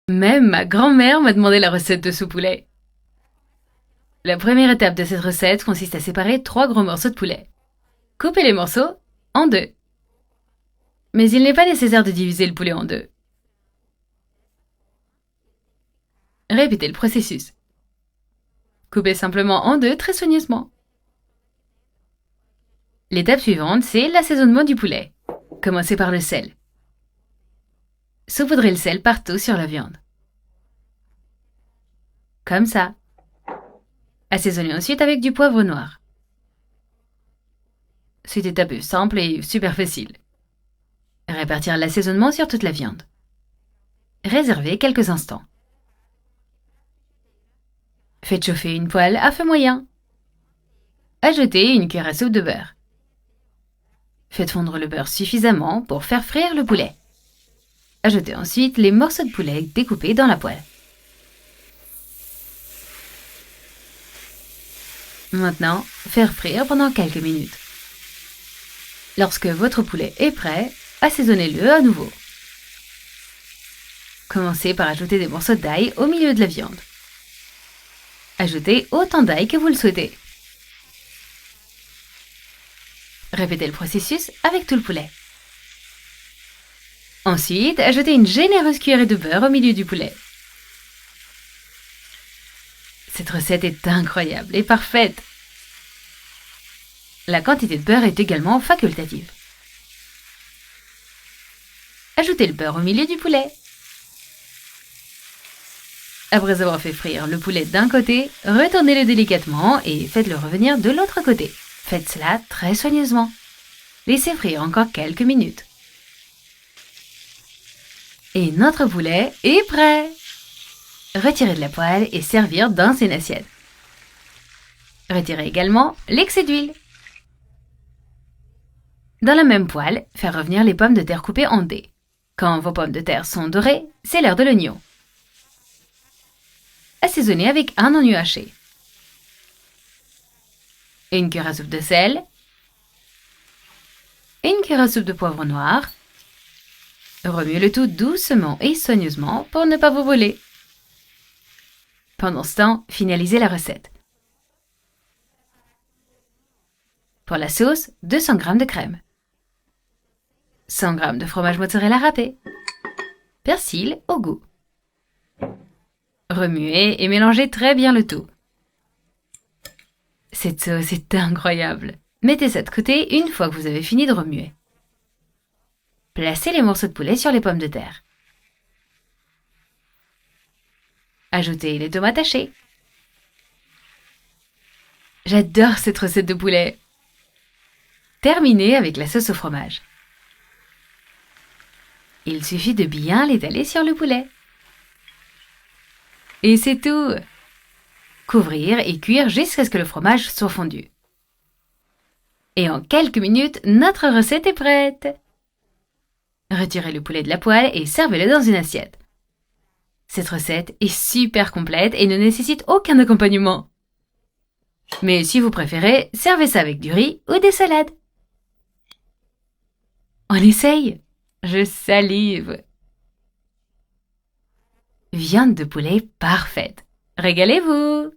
Même ma grand-mère m'a demandé la recette de ce poulet. La première étape de cette recette consiste à séparer 3 gros morceaux de poulet. Coupez les morceaux en deux. Mais il n'est pas nécessaire de diviser le poulet en deux. Répétez le processus. Coupez simplement en deux très soigneusement. L'étape suivante, c'est l'assaisonnement du poulet. Commencez par le sel. Saupoudrez le sel partout sur la viande. Comme ça. Assaisonnez ensuite avec du poivre noir. Cette étape est simple et super facile. Répartir l'assaisonnement sur toute la viande. Réservez quelques instants. Faites chauffer une poêle à feu moyen. Ajoutez une cuillère à soupe de beurre. Faites fondre le beurre suffisamment pour faire frire le poulet. Ajoutez ensuite les morceaux de poulet découpés dans la poêle. Maintenant, faire frire pendant quelques minutes. Lorsque votre poulet est prêt, assaisonnez-le à nouveau. Commencez par ajouter des morceaux d'ail au milieu de la viande. Ajoutez autant d'ail que vous le souhaitez. Répétez le processus avec tout le poulet. Ensuite, ajoutez une généreuse cuillerée de beurre au milieu du poulet. Cette recette est incroyable et parfaite. La quantité de beurre est également facultative. Ajoutez le beurre au milieu du poulet. Après avoir fait frire le poulet d'un côté, retournez-le délicatement et faites-le revenir de l'autre côté. Faites cela très soigneusement. Laissez frire encore quelques minutes. Et notre poulet est prêt! Retirez de la poêle et servir dans une assiette. Retirez également l'excès d'huile. Dans la même poêle, faire revenir les pommes de terre coupées en dés. Quand vos pommes de terre sont dorées, c'est l'heure de l'oignon. Assaisonnez avec un oignon haché. Une cuillère à soupe de sel. Une cuillère à soupe de poivre noir. Remuez le tout doucement et soigneusement pour ne pas vous brûler. Pendant ce temps, finalisez la recette. Pour la sauce, 200 g de crème. 100 g de fromage mozzarella râpé. Persil au goût. Remuez et mélangez très bien le tout. Cette sauce est incroyable. Mettez ça de côté une fois que vous avez fini de remuer. Placez les morceaux de poulet sur les pommes de terre. Ajoutez les tomates hachées. J'adore cette recette de poulet. Terminez avec la sauce au fromage. Il suffit de bien l'étaler sur le poulet. Et c'est tout. Couvrir et cuire jusqu'à ce que le fromage soit fondu. Et en quelques minutes, notre recette est prête. Retirez le poulet de la poêle et servez-le dans une assiette. Cette recette est super complète et ne nécessite aucun accompagnement. Mais si vous préférez, servez ça avec du riz ou des salades. On essaye. Je salive. Viande de poulet parfaite. Régalez-vous!